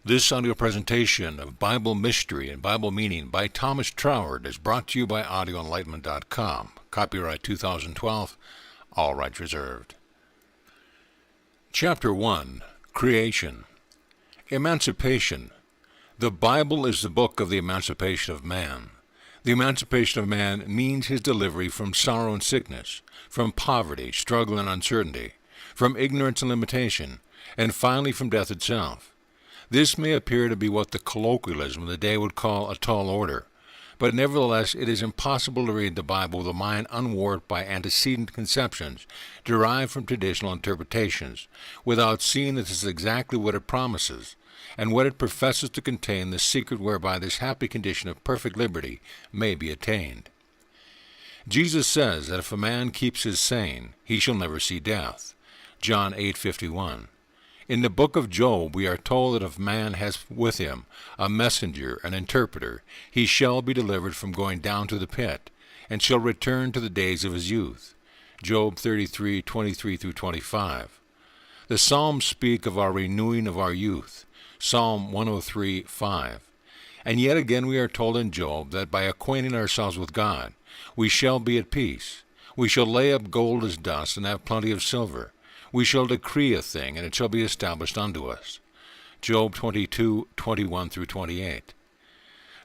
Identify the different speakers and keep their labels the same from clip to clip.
Speaker 1: This audio presentation of Bible Mystery and Bible Meaning by Thomas Troward is brought to you by audioenlightenment.com. Copyright 2012, all rights reserved. Chapter 1, Creation. Emancipation. The Bible is the book of the emancipation of man. The emancipation of man means his delivery from sorrow and sickness, from poverty, struggle, and uncertainty, from ignorance and limitation, and finally from death itself. This may appear to be what the colloquialism of the day would call a tall order, but nevertheless it is impossible to read the Bible with a mind unwarped by antecedent conceptions derived from traditional interpretations, without seeing that this is exactly what it promises, and what it professes to contain the secret whereby this happy condition of perfect liberty may be attained. Jesus says that if a man keeps his saying, he shall never see death. John 8:51. In the book of Job we are told that if man has with him a messenger, an interpreter, he shall be delivered from going down to the pit, and shall return to the days of his youth. Job 33:23-25. The Psalms speak of our renewing of our youth. Psalm 103:5. And yet again we are told in Job that by acquainting ourselves with God, we shall be at peace. We shall lay up gold as dust and have plenty of silver. We shall decree a thing, and it shall be established unto us. Job 22:21-28.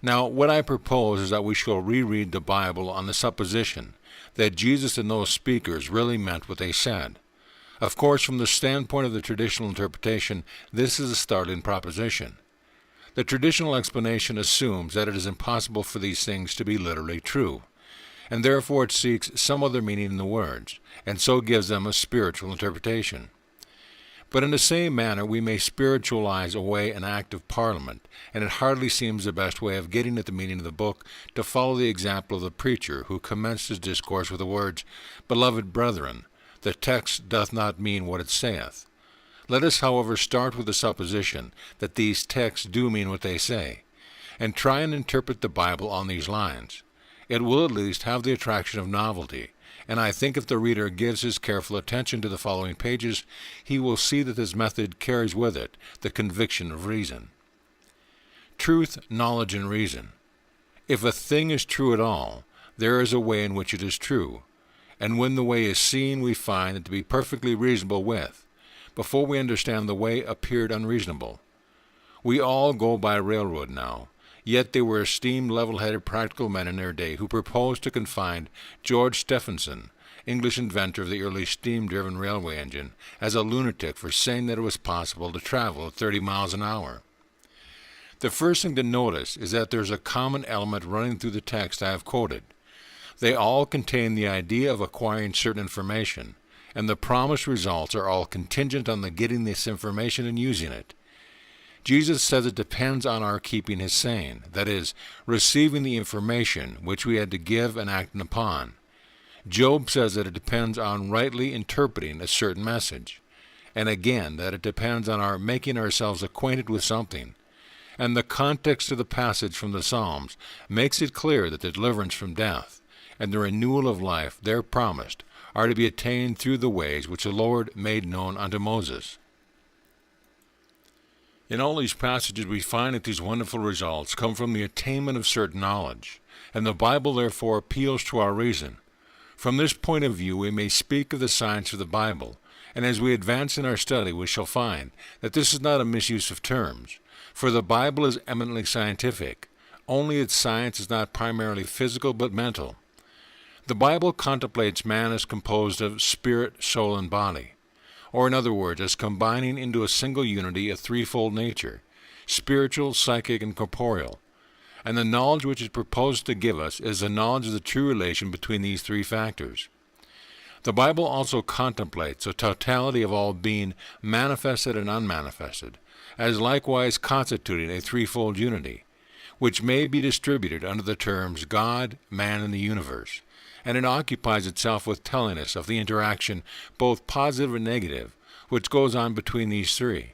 Speaker 1: Now, what I propose is that we shall reread the Bible on the supposition that Jesus and those speakers really meant what they said. Of course, from the standpoint of the traditional interpretation, this is a startling proposition. The traditional explanation assumes that it is impossible for these things to be literally true, and therefore it seeks some other meaning in the words, and so gives them a spiritual interpretation. But in the same manner we may spiritualize away an act of Parliament, and it hardly seems the best way of getting at the meaning of the book to follow the example of the preacher who commenced his discourse with the words, "Beloved brethren, the text doth not mean what it saith." Let us, however, start with the supposition that these texts do mean what they say, and try and interpret the Bible on these lines. It will at least have the attraction of novelty, and I think if the reader gives his careful attention to the following pages, he will see that this method carries with it the conviction of reason. Truth, knowledge, and reason. If a thing is true at all, there is a way in which it is true, and when the way is seen, we find it to be perfectly reasonable with. Before we understand the way appeared unreasonable. We all go by railroad now. Yet they were esteemed level-headed practical men in their day who proposed to confine George Stephenson, English inventor of the early steam-driven railway engine, as a lunatic for saying that it was possible to travel at 30 miles an hour. The first thing to notice is that there is a common element running through the text I have quoted. They all contain the idea of acquiring certain information, and the promised results are all contingent on the getting this information and using it. Jesus says it depends on our keeping his saying, that is, receiving the information which we had to give and acting upon. Job says that it depends on rightly interpreting a certain message, and again that it depends on our making ourselves acquainted with something. And the context of the passage from the Psalms makes it clear that the deliverance from death and the renewal of life there promised are to be attained through the ways which the Lord made known unto Moses. In all these passages we find that these wonderful results come from the attainment of certain knowledge, and the Bible therefore appeals to our reason. From this point of view we may speak of the science of the Bible, and as we advance in our study we shall find that this is not a misuse of terms, for the Bible is eminently scientific, only its science is not primarily physical but mental. The Bible contemplates man as composed of spirit, soul, and body. Or in other words, as combining into a single unity a threefold nature, spiritual, psychic, and corporeal. And the knowledge which is proposed to give us is the knowledge of the true relation between these three factors. The Bible also contemplates the totality of all being manifested and unmanifested, as likewise constituting a threefold unity, which may be distributed under the terms God, man, and the universe. And it occupies itself with telling us of the interaction, both positive and negative, which goes on between these three.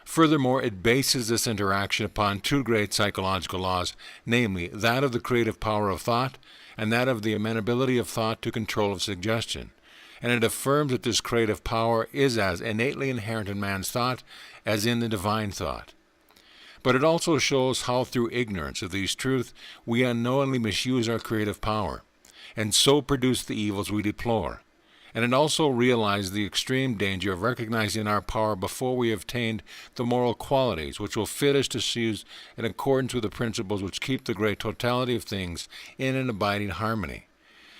Speaker 1: Furthermore, it bases this interaction upon two great psychological laws, namely that of the creative power of thought and that of the amenability of thought to control of suggestion. And it affirms that this creative power is as innately inherent in man's thought as in the divine thought. But it also shows how through ignorance of these truths we unknowingly misuse our creative power, and so produce the evils we deplore. And it also realizes the extreme danger of recognizing our power before we have attained the moral qualities which will fit us to use in accordance with the principles which keep the great totality of things in an abiding harmony.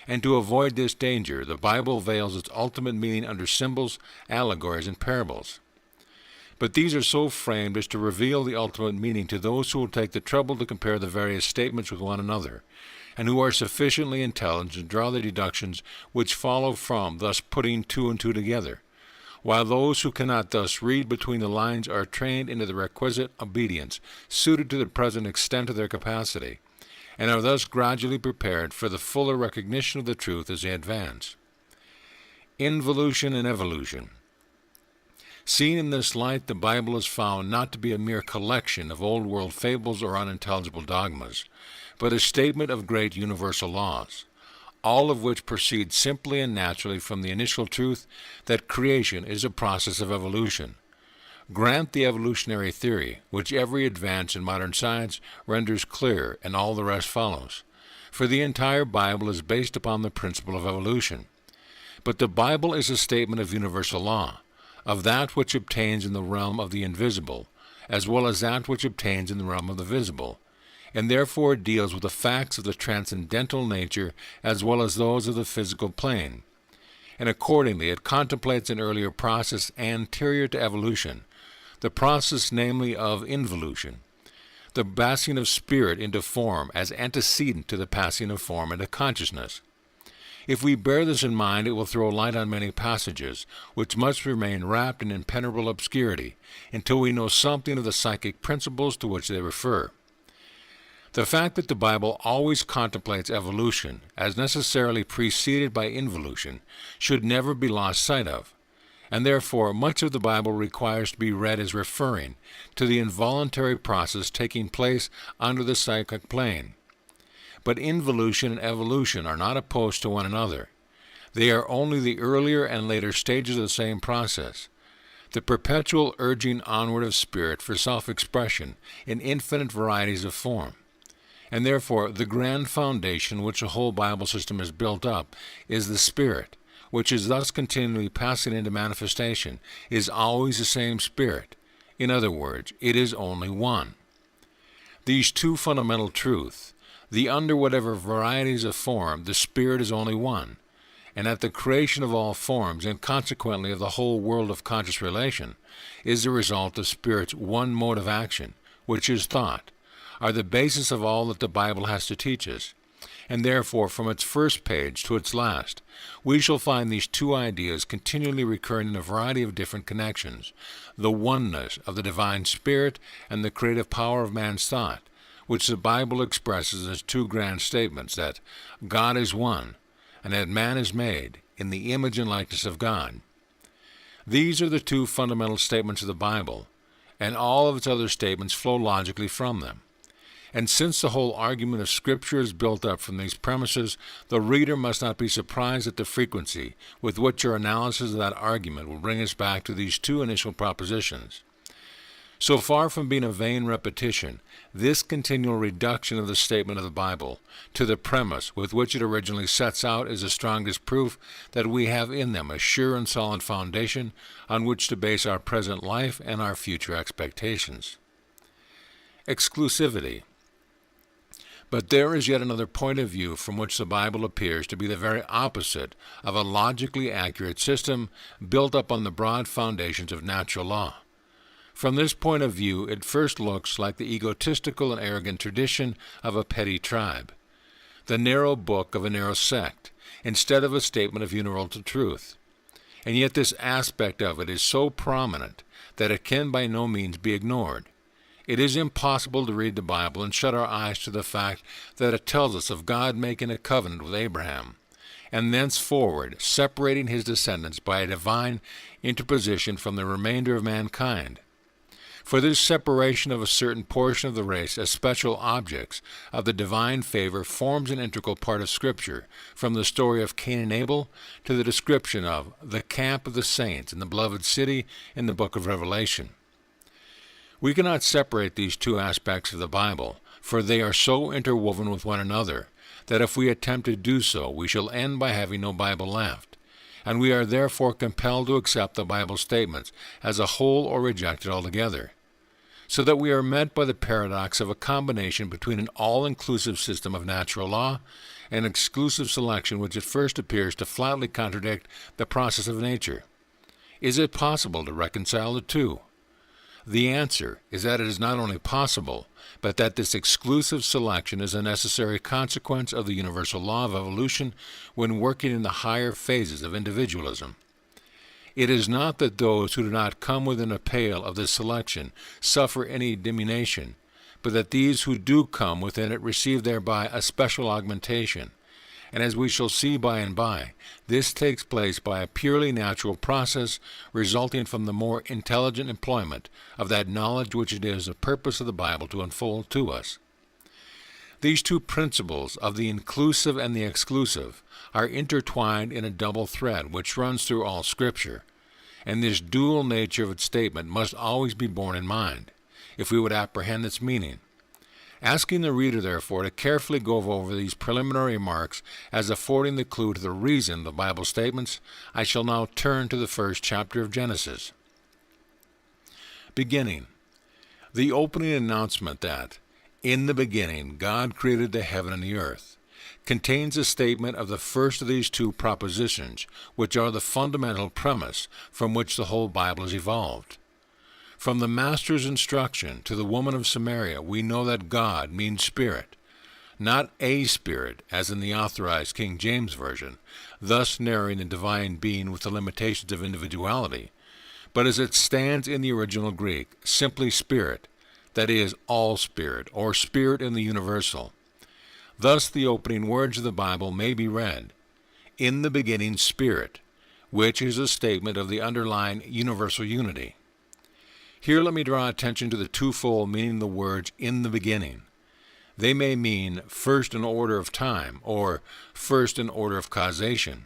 Speaker 1: And to avoid this danger, the Bible veils its ultimate meaning under symbols, allegories, and parables. But these are so framed as to reveal the ultimate meaning to those who will take the trouble to compare the various statements with one another, and who are sufficiently intelligent to draw the deductions which follow from thus putting two and two together, while those who cannot thus read between the lines are trained into the requisite obedience suited to the present extent of their capacity, and are thus gradually prepared for the fuller recognition of the truth as they advance. Involution and evolution. Seen in this light, the Bible is found not to be a mere collection of old-world fables or unintelligible dogmas, but a statement of great universal laws, all of which proceed simply and naturally from the initial truth that creation is a process of evolution. Grant the evolutionary theory, which every advance in modern science renders clear, and all the rest follows, for the entire Bible is based upon the principle of evolution. But the Bible is a statement of universal law, of that which obtains in the realm of the invisible, as well as that which obtains in the realm of the visible, and therefore it deals with the facts of the transcendental nature as well as those of the physical plane. And accordingly it contemplates an earlier process anterior to evolution, the process namely of involution, the passing of spirit into form as antecedent to the passing of form into consciousness. If we bear this in mind, it will throw light on many passages, which must remain wrapped in impenetrable obscurity, until we know something of the psychic principles to which they refer. The fact that the Bible always contemplates evolution as necessarily preceded by involution should never be lost sight of, and therefore much of the Bible requires to be read as referring to the involuntary process taking place under the psychic plane. But involution and evolution are not opposed to one another. They are only the earlier and later stages of the same process, the perpetual urging onward of spirit for self-expression in infinite varieties of form. And therefore the grand foundation which the whole Bible system is built up is the Spirit, which is thus continually passing into manifestation, is always the same Spirit. In other words, it is only one. These two fundamental truths, the under whatever varieties of form, the Spirit is only one, and at the creation of all forms, and consequently of the whole world of conscious relation, is the result of Spirit's one mode of action, which is thought, are the basis of all that the Bible has to teach us, and therefore from its first page to its last, we shall find these two ideas continually recurring in a variety of different connections, the oneness of the divine Spirit and the creative power of man's thought, which the Bible expresses as two grand statements, that God is one, and that man is made in the image and likeness of God. These are the two fundamental statements of the Bible, and all of its other statements flow logically from them. And since the whole argument of Scripture is built up from these premises, the reader must not be surprised at the frequency with which your analysis of that argument will bring us back to these two initial propositions. So far from being a vain repetition, this continual reduction of the statement of the Bible to the premise with which it originally sets out is the strongest proof that we have in them a sure and solid foundation on which to base our present life and our future expectations. Exclusivity. But there is yet another point of view from which the Bible appears to be the very opposite of a logically accurate system built up on the broad foundations of natural law. From this point of view, it first looks like the egotistical and arrogant tradition of a petty tribe, the narrow book of a narrow sect, instead of a statement of universal truth. And yet this aspect of it is so prominent that it can by no means be ignored. It is impossible to read the Bible and shut our eyes to the fact that it tells us of God making a covenant with Abraham, and thenceforward separating his descendants by a divine interposition from the remainder of mankind. For this separation of a certain portion of the race as special objects of the divine favor forms an integral part of Scripture, from the story of Cain and Abel to the description of the camp of the saints in the beloved city in the book of Revelation. We cannot separate these two aspects of the Bible, for they are so interwoven with one another that if we attempt to do so, we shall end by having no Bible left, and we are therefore compelled to accept the Bible statements as a whole or reject it altogether, so that we are met by the paradox of a combination between an all-inclusive system of natural law and exclusive selection which at first appears to flatly contradict the process of nature. Is it possible to reconcile the two? The answer is that it is not only possible, but that this exclusive selection is a necessary consequence of the universal law of evolution when working in the higher phases of individualism. It is not that those who do not come within a pale of this selection suffer any diminution, but that these who do come within it receive thereby a special augmentation. And as we shall see by and by, this takes place by a purely natural process resulting from the more intelligent employment of that knowledge which it is the purpose of the Bible to unfold to us. These two principles of the inclusive and the exclusive are intertwined in a double thread which runs through all Scripture, and this dual nature of its statement must always be borne in mind, if we would apprehend its meaning. Asking the reader, therefore, to carefully go over these preliminary remarks as affording the clue to the reason of the Bible statements, I shall now turn to the first chapter of Genesis. Beginning. The opening announcement that, "In the beginning God created the heaven and the earth," contains a statement of the first of these two propositions, which are the fundamental premise from which the whole Bible is evolved. From the Master's instruction to the woman of Samaria, we know that God means spirit, not a spirit, as in the Authorized King James Version, thus narrowing the divine being with the limitations of individuality, but as it stands in the original Greek, simply spirit, that is, all spirit, or spirit in the universal. Thus the opening words of the Bible may be read, "In the beginning spirit," which is a statement of the underlying universal unity. Here let me draw attention to the twofold meaning of the words "in the beginning." They may mean first in order of time, or first in order of causation,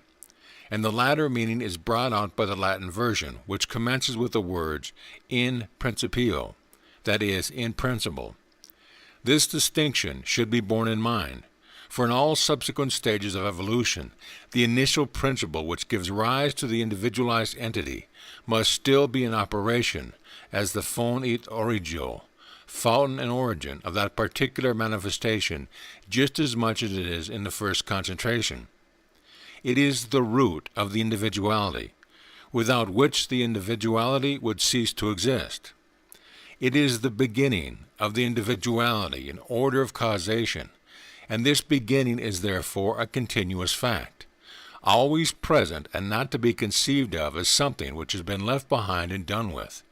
Speaker 1: and the latter meaning is brought out by the Latin version, which commences with the words "in principio," that is, in principle. This distinction should be borne in mind, for in all subsequent stages of evolution, the initial principle which gives rise to the individualized entity must still be in operation as the fon et origio, fountain and origin of that particular manifestation, just as much as it is in the first concentration. It is the root of the individuality, without which the individuality would cease to exist. It is the beginning of the individuality in order of causation, and this beginning is therefore a continuous fact, always present and not to be conceived of as something which has been left behind and done with.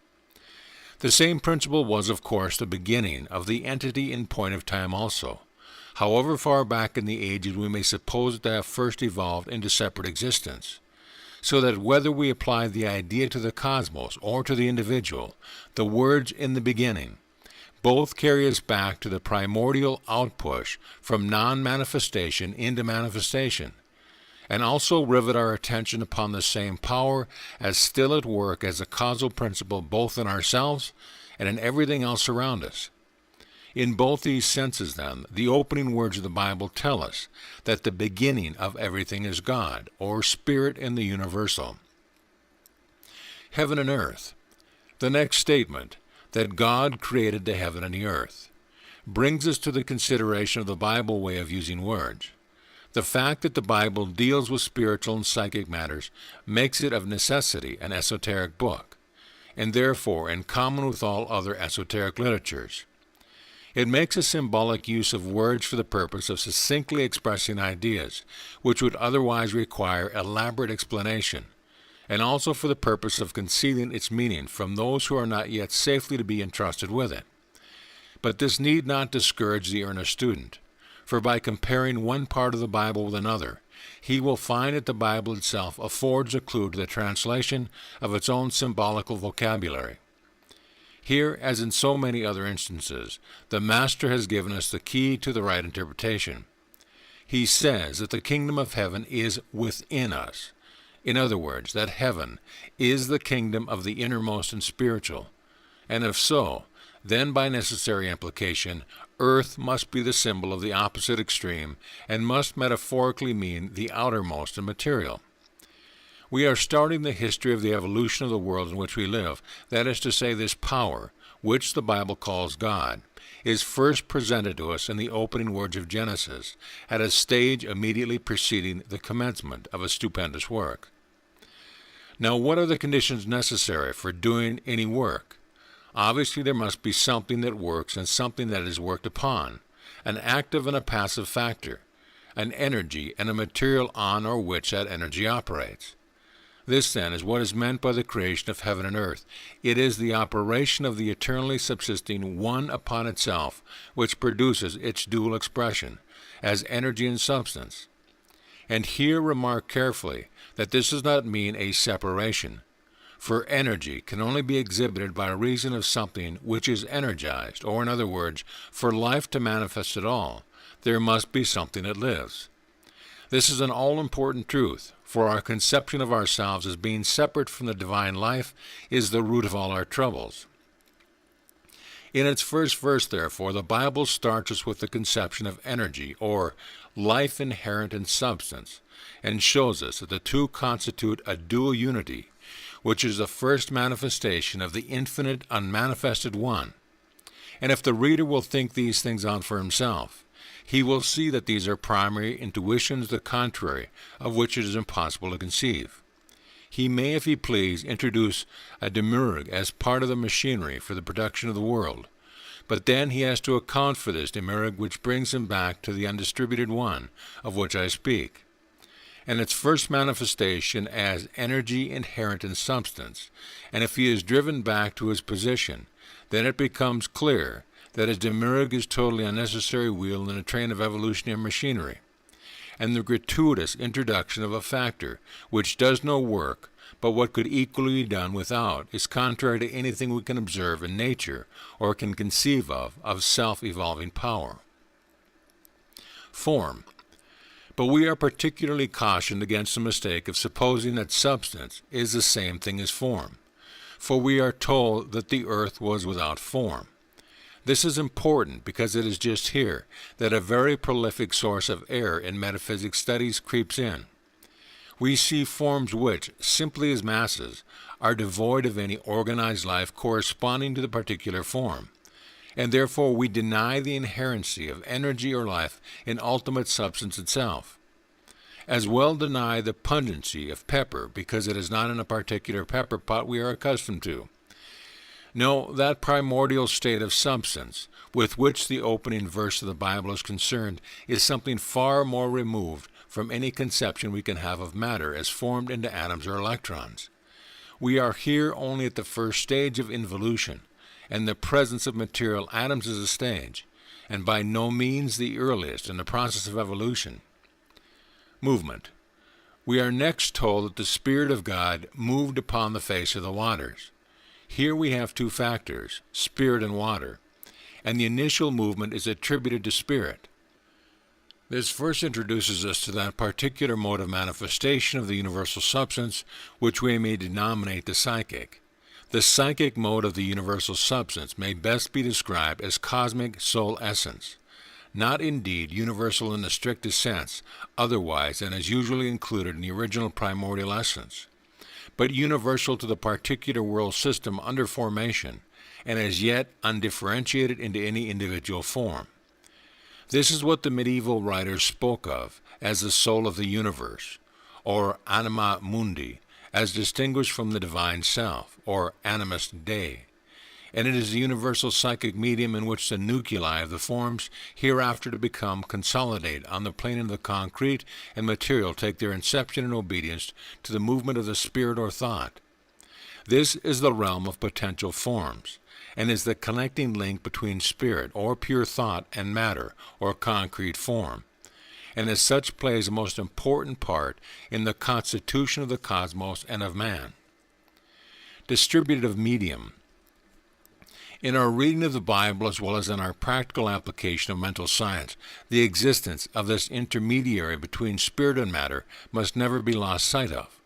Speaker 1: The same principle was, of course, the beginning of the entity in point of time also, however far back in the ages we may suppose it to have first evolved into separate existence, so that whether we apply the idea to the cosmos or to the individual, the words "in the beginning" both carry us back to the primordial outpush from non-manifestation into manifestation, and also rivet our attention upon the same power as still at work as a causal principle both in ourselves and in everything else around us. In both these senses, then, the opening words of the Bible tell us that the beginning of everything is God, or Spirit in the universal. Heaven and earth. The next statement, that God created the heaven and the earth, brings us to the consideration of the Bible way of using words. The fact that the Bible deals with spiritual and psychic matters makes it of necessity an esoteric book, and therefore in common with all other esoteric literatures. It makes a symbolic use of words for the purpose of succinctly expressing ideas which would otherwise require elaborate explanation, and also for the purpose of concealing its meaning from those who are not yet safely to be entrusted with it. But this need not discourage the earnest student, for by comparing one part of the Bible with another, he will find that the Bible itself affords a clue to the translation of its own symbolical vocabulary. Here, as in so many other instances, the Master has given us the key to the right interpretation. He says that the kingdom of heaven is within us. In other words, that heaven is the kingdom of the innermost and spiritual, and if so, then by necessary implication, earth must be the symbol of the opposite extreme and must metaphorically mean the outermost in material. We are starting the history of the evolution of the world in which we live. That is to say, this power, which the Bible calls God, is first presented to us in the opening words of Genesis, at a stage immediately preceding the commencement of a stupendous work. Now, what are the conditions necessary for doing any work? Obviously, there must be something that works and something that is worked upon, an active and a passive factor, an energy and a material on or which that energy operates. This, then, is what is meant by the creation of heaven and earth. It is the operation of the eternally subsisting one upon itself which produces its dual expression, as energy and substance. And here remark carefully that this does not mean a separation, for energy can only be exhibited by reason of something which is energized, or in other words, for life to manifest at all, there must be something that lives. This is an all-important truth, for our conception of ourselves as being separate from the divine life is the root of all our troubles. In its first verse, therefore, the Bible starts us with the conception of energy, or life inherent in substance, and shows us that the two constitute a dual unity, which is the first manifestation of the infinite unmanifested one. And if the reader will think these things out for himself, he will see that these are primary intuitions the contrary of which it is impossible to conceive. He may, if he please, introduce a demiurge as part of the machinery for the production of the world, but then he has to account for this demiurge, which brings him back to the undistributed one of which I speak, and its first manifestation as energy inherent in substance. And if he is driven back to his position, then it becomes clear that his demiurge is totally unnecessary wheel in a train of evolutionary machinery, and the gratuitous introduction of a factor which does no work, but what could equally be done without, is contrary to anything we can observe in nature or can conceive of self-evolving power. Form. But we are particularly cautioned against the mistake of supposing that substance is the same thing as form, for we are told that the earth was without form. This is important because it is just here that a very prolific source of error in metaphysics studies creeps in. We see forms which, simply as masses, are devoid of any organized life corresponding to the particular form, and therefore we deny the inherency of energy or life in ultimate substance itself. As well deny the pungency of pepper because it is not in a particular pepper pot we are accustomed to. No, that primordial state of substance with which the opening verse of the Bible is concerned is something far more removed from any conception we can have of matter as formed into atoms or electrons. We are here only at the first stage of involution, and the presence of material atoms is a stage, and by no means the earliest in the process of evolution. Movement. We are next told that the Spirit of God moved upon the face of the waters. Here we have two factors, spirit and water, and the initial movement is attributed to spirit. This first introduces us to that particular mode of manifestation of the universal substance which we may denominate the psychic. The psychic mode of the universal substance may best be described as cosmic soul essence, not indeed universal in the strictest sense, otherwise than is usually included in the original primordial essence, but universal to the particular world system under formation, and as yet undifferentiated into any individual form. This is what the medieval writers spoke of as the soul of the universe, or anima mundi, as distinguished from the divine self, or animus Dei, and it is the universal psychic medium in which the nuclei of the forms hereafter to become consolidate on the plane of the concrete and material take their inception in obedience to the movement of the spirit or thought. This is the realm of potential forms, and is the connecting link between spirit or pure thought and matter or concrete form, and as such plays a most important part in the constitution of the cosmos and of man. Distributive Medium. In our reading of the Bible as well as in our practical application of mental science, the existence of this intermediary between spirit and matter must never be lost sight of.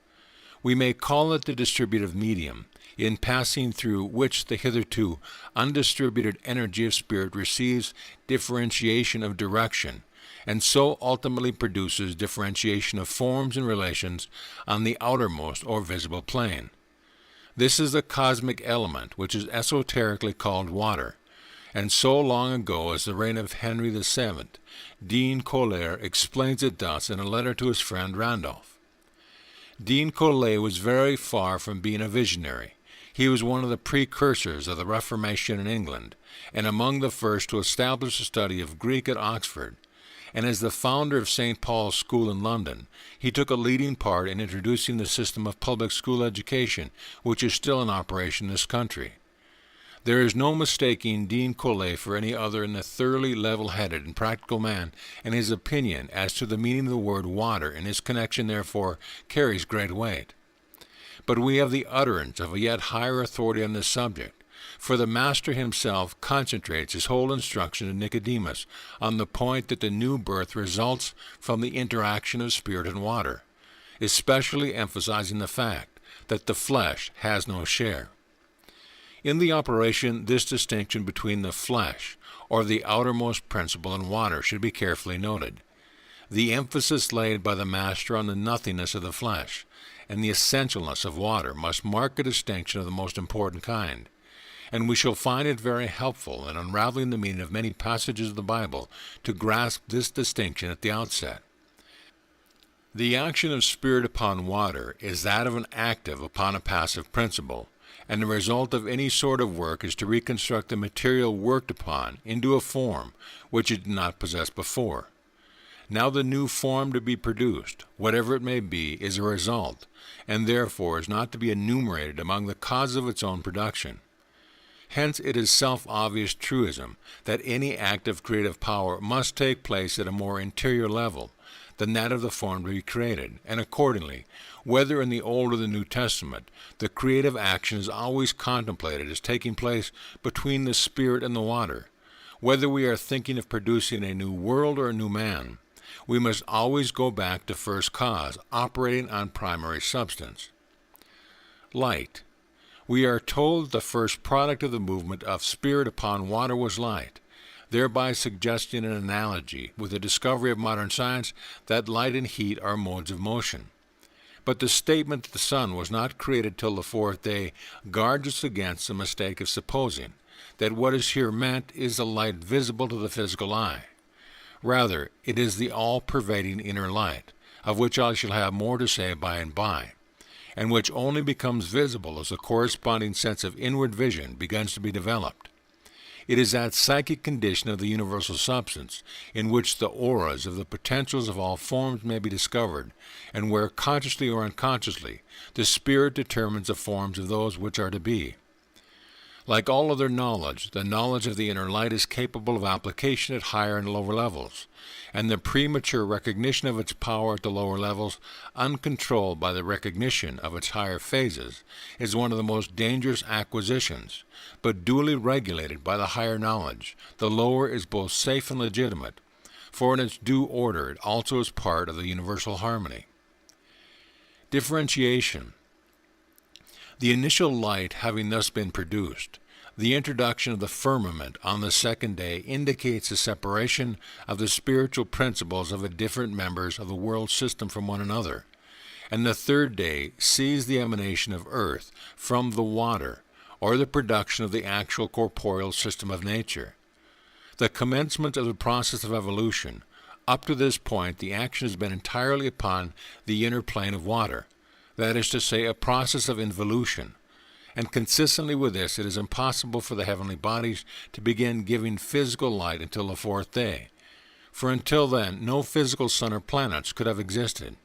Speaker 1: We may call it the distributive medium in passing through which the hitherto undistributed energy of spirit receives differentiation of direction, and so ultimately produces differentiation of forms and relations on the outermost or visible plane. This is the cosmic element which is esoterically called water, and so long ago as the reign of Henry VII, Dean Collier explains it thus in a letter to his friend Randolph. Dean Collier was very far from being a visionary. He was one of the precursors of the Reformation in England, and among the first to establish the study of Greek at Oxford, and as the founder of St. Paul's School in London, he took a leading part in introducing the system of public school education, which is still in operation in this country. There is no mistaking Dean Collier for any other than a thoroughly level-headed and practical man, and his opinion as to the meaning of the word water and his connection therefore carries great weight. But we have the utterance of a yet higher authority on this subject, for the Master himself concentrates his whole instruction to Nicodemus on the point that the new birth results from the interaction of spirit and water, especially emphasizing the fact that the flesh has no share. In the operation, this distinction between the flesh, or the outermost principle, and water should be carefully noted. The emphasis laid by the Master on the nothingness of the flesh and the essentialness of water must mark a distinction of the most important kind, and we shall find it very helpful in unraveling the meaning of many passages of the Bible to grasp this distinction at the outset. The action of spirit upon water is that of an active upon a passive principle, and the result of any sort of work is to reconstruct the material worked upon into a form which it did not possess before. Now the new form to be produced, whatever it may be, is a result, and therefore is not to be enumerated among the causes of its own production. Hence it is self-obvious truism that any act of creative power must take place at a more interior level than that of the form to be created, and accordingly, whether in the Old or the New Testament, the creative action is always contemplated as taking place between the spirit and the water. Whether we are thinking of producing a new world or a new man, we must always go back to first cause, operating on primary substance. Light. We are told the first product of the movement of spirit upon water was light, thereby suggesting an analogy with the discovery of modern science that light and heat are modes of motion. But the statement that the sun was not created till the fourth day guards us against the mistake of supposing that what is here meant is the light visible to the physical eye. Rather, it is the all-pervading inner light, of which I shall have more to say by and by, and which only becomes visible as a corresponding sense of inward vision begins to be developed. It is that psychic condition of the universal substance in which the auras of the potentials of all forms may be discovered, and where, consciously or unconsciously, the spirit determines the forms of those which are to be. Like all other knowledge, the knowledge of the inner light is capable of application at higher and lower levels, and the premature recognition of its power at the lower levels, uncontrolled by the recognition of its higher phases, is one of the most dangerous acquisitions, but duly regulated by the higher knowledge, the lower is both safe and legitimate, for in its due order it also is part of the universal harmony. Differentiation. The initial light having thus been produced, the introduction of the firmament on the second day indicates the separation of the spiritual principles of the different members of the world system from one another, and the third day sees the emanation of earth from the water, or the production of the actual corporeal system of nature. The commencement of the process of evolution. Up to this point, the action has been entirely upon the inner plane of water, that is to say, a process of involution, and consistently with this it is impossible for the heavenly bodies to begin giving physical light until the fourth day, for until then no physical sun or planets could have existed.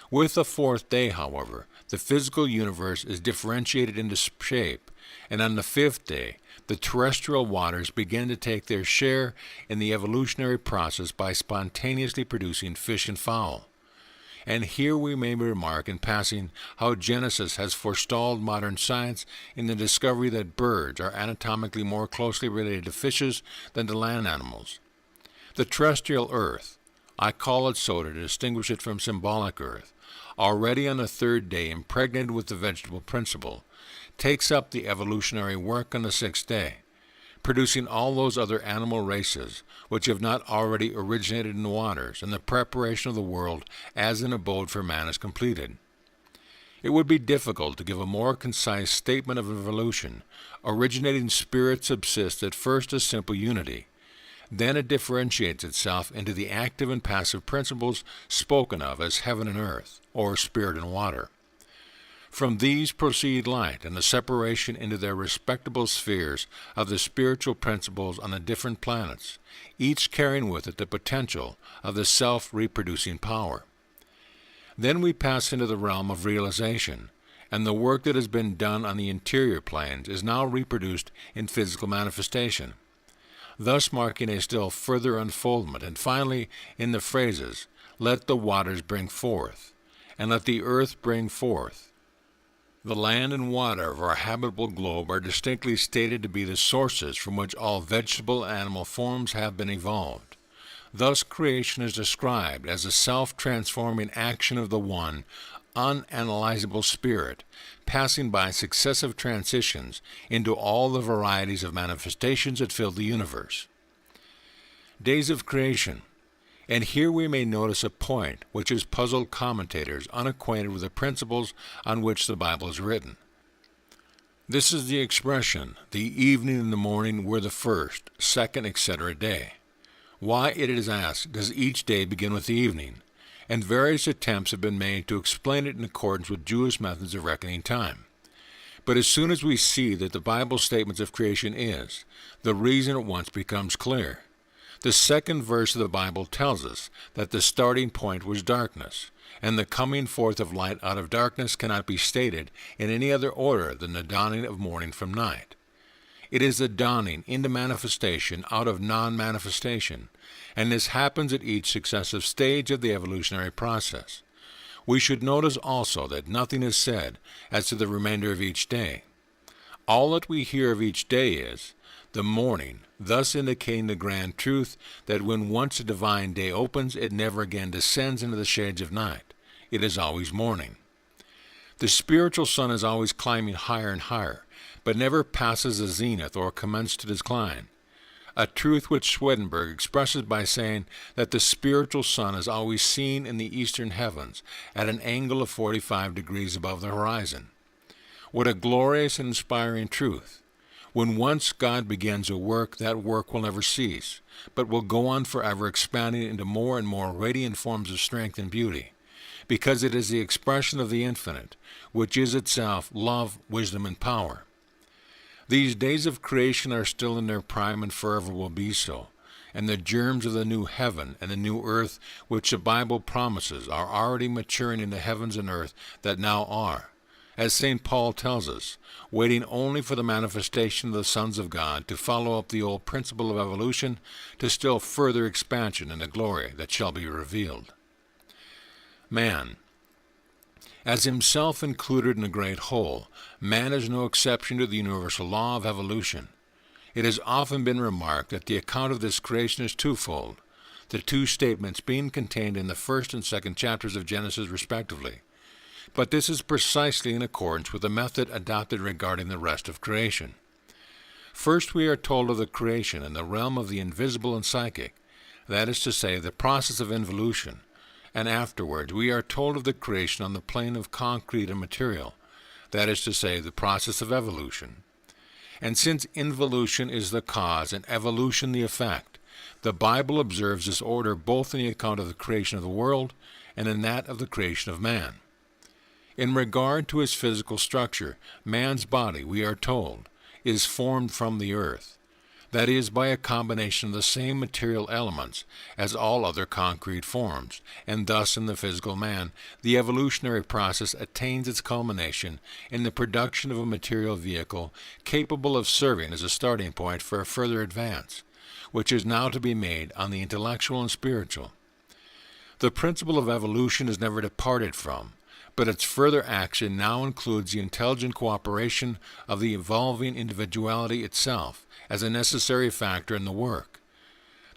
Speaker 1: With the fourth day, however, the physical universe is differentiated into shape, and on the fifth day the terrestrial waters begin to take their share in the evolutionary process by spontaneously producing fish and fowl. And here we may remark in passing how Genesis has forestalled modern science in the discovery that birds are anatomically more closely related to fishes than to land animals. The terrestrial earth, I call it so to distinguish it from symbolic earth, already on the third day impregnated with the vegetable principle, takes up the evolutionary work on the sixth day, producing all those other animal races which have not already originated in the waters, and the preparation of the world as an abode for man is completed. It would be difficult to give a more concise statement of evolution. Originating spirit subsists at first as simple unity. Then it differentiates itself into the active and passive principles spoken of as heaven and earth, or spirit and water. From these proceed light and the separation into their respectable spheres of the spiritual principles on the different planets, each carrying with it the potential of the self-reproducing power. Then we pass into the realm of realization, and the work that has been done on the interior planes is now reproduced in physical manifestation, thus marking a still further unfoldment, and finally in the phrases, "Let the waters bring forth," and "Let the earth bring forth." The land and water of our habitable globe are distinctly stated to be the sources from which all vegetable and animal forms have been evolved. Thus creation is described as a self-transforming action of the one, unanalyzable spirit, passing by successive transitions into all the varieties of manifestations that fill the universe. Days of creation. And here we may notice a point which has puzzled commentators unacquainted with the principles on which the Bible is written. This is the expression, "the evening and the morning were the first, second, etc. day." Why, it is asked, does each day begin with the evening? And various attempts have been made to explain it in accordance with Jewish methods of reckoning time. But as soon as we see that the Bible statements of creation is, the reason at once becomes clear. The second verse of the Bible tells us that the starting point was darkness, and the coming forth of light out of darkness cannot be stated in any other order than the dawning of morning from night. It is the dawning into manifestation out of non-manifestation, and this happens at each successive stage of the evolutionary process. We should notice also that nothing is said as to the remainder of each day. All that we hear of each day is the morning, thus indicating the grand truth that when once a divine day opens, it never again descends into the shades of night. It is always morning. The spiritual sun is always climbing higher and higher, but never passes the zenith or commences to decline, a truth which Swedenborg expresses by saying that the spiritual sun is always seen in the eastern heavens at an angle of 45 degrees above the horizon. What a glorious and inspiring truth! When once God begins a work, that work will never cease, but will go on forever expanding into more and more radiant forms of strength and beauty, because it is the expression of the infinite, which is itself love, wisdom, and power. These days of creation are still in their prime and forever will be so, and the germs of the new heaven and the new earth which the Bible promises are already maturing in the heavens and earth that now are, as St. Paul tells us, waiting only for the manifestation of the sons of God to follow up the old principle of evolution to still further expansion in the glory that shall be revealed. Man. As himself included in a great whole, man is no exception to the universal law of evolution. It has often been remarked that the account of this creation is twofold, the two statements being contained in the first and second chapters of Genesis respectively. But this is precisely in accordance with the method adopted regarding the rest of creation. First we are told of the creation in the realm of the invisible and psychic, that is to say, the process of involution, and afterwards we are told of the creation on the plane of concrete and material, that is to say, the process of evolution. And since involution is the cause and evolution the effect, the Bible observes this order both in the account of the creation of the world and in that of the creation of man. In regard to his physical structure, man's body, we are told, is formed from the earth, that is, by a combination of the same material elements as all other concrete forms, and thus in the physical man, the evolutionary process attains its culmination in the production of a material vehicle capable of serving as a starting point for a further advance, which is now to be made on the intellectual and spiritual. The principle of evolution is never departed from, but its further action now includes the intelligent cooperation of the evolving individuality itself as a necessary factor in the work.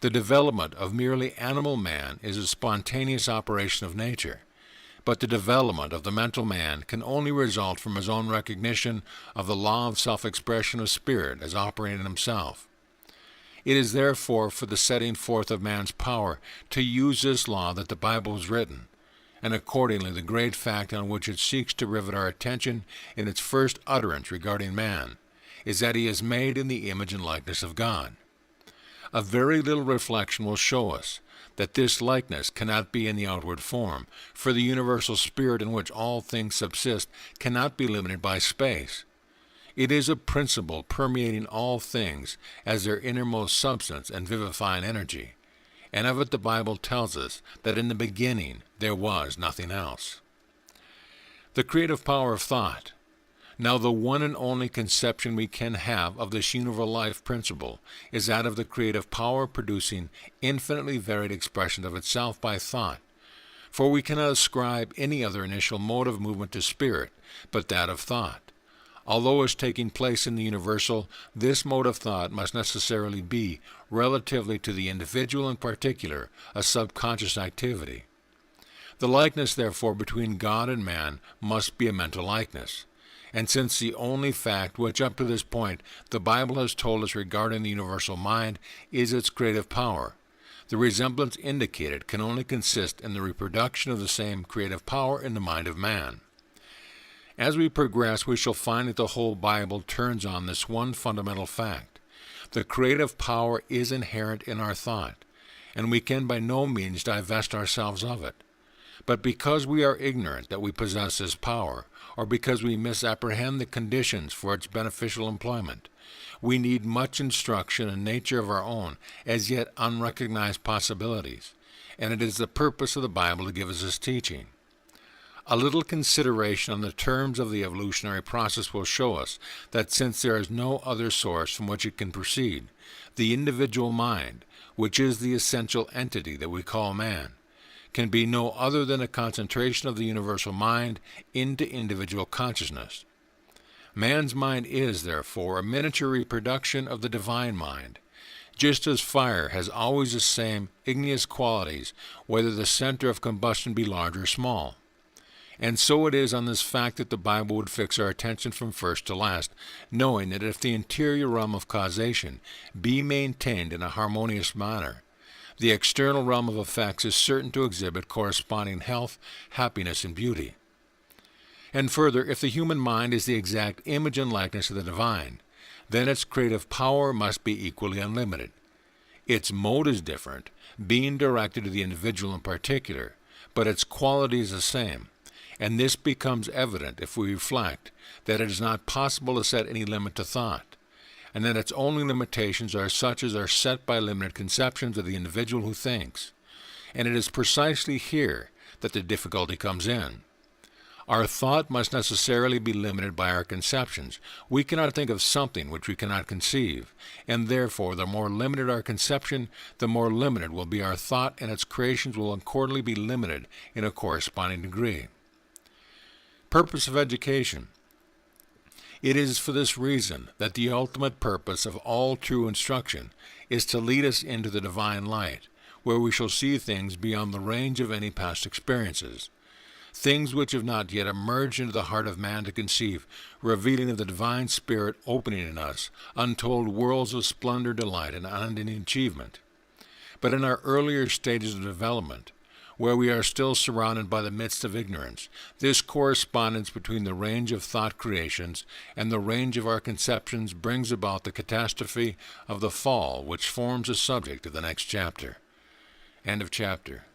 Speaker 1: The development of merely animal man is a spontaneous operation of nature, but the development of the mental man can only result from his own recognition of the law of self-expression of spirit as operating in himself. It is therefore for the setting forth of man's power to use this law that the Bible was written, and accordingly the great fact on which it seeks to rivet our attention in its first utterance regarding man is that he is made in the image and likeness of God. A very little reflection will show us that this likeness cannot be in the outward form, for the universal spirit in which all things subsist cannot be limited by space. It is a principle permeating all things as their innermost substance and vivifying energy, and of it the Bible tells us that in the beginning there was nothing else. The creative power of thought. Now the one and only conception we can have of this universal life principle is that of the creative power producing infinitely varied expression of itself by thought, for we cannot ascribe any other initial mode of movement to spirit but that of thought. Although as taking place in the universal, this mode of thought must necessarily be, relatively to the individual in particular, a subconscious activity. The likeness, therefore, between God and man must be a mental likeness. And since the only fact which up to this point the Bible has told us regarding the universal mind is its creative power, the resemblance indicated can only consist in the reproduction of the same creative power in the mind of man. As we progress, we shall find that the whole Bible turns on this one fundamental fact. The creative power is inherent in our thought, and we can by no means divest ourselves of it. But because we are ignorant that we possess this power, or because we misapprehend the conditions for its beneficial employment, we need much instruction in nature of our own, as yet unrecognized possibilities, and it is the purpose of the Bible to give us this teaching. A little consideration on the terms of the evolutionary process will show us that since there is no other source from which it can proceed, the individual mind, which is the essential entity that we call man, can be no other than a concentration of the universal mind into individual consciousness. Man's mind is, therefore, a miniature reproduction of the divine mind, just as fire has always the same igneous qualities, whether the center of combustion be large or small. And so it is on this fact that the Bible would fix our attention from first to last, knowing that if the interior realm of causation be maintained in a harmonious manner, the external realm of effects is certain to exhibit corresponding health, happiness, and beauty. And further, if the human mind is the exact image and likeness of the divine, then its creative power must be equally unlimited. Its mode is different, being directed to the individual in particular, but its quality is the same. And this becomes evident if we reflect that it is not possible to set any limit to thought, and that its only limitations are such as are set by limited conceptions of the individual who thinks. And it is precisely here that the difficulty comes in. Our thought must necessarily be limited by our conceptions. We cannot think of something which we cannot conceive, and therefore the more limited our conception, the more limited will be our thought, and its creations will accordingly be limited in a corresponding degree. Purpose of education. It is for this reason that the ultimate purpose of all true instruction is to lead us into the divine light, where we shall see things beyond the range of any past experiences, things which have not yet emerged into the heart of man to conceive, revealing of the divine spirit opening in us untold worlds of splendor, delight, and unending achievement. But in our earlier stages of development, where we are still surrounded by the midst of ignorance, this correspondence between the range of thought creations and the range of our conceptions brings about the catastrophe of the fall, which forms the subject of the next chapter. End of chapter.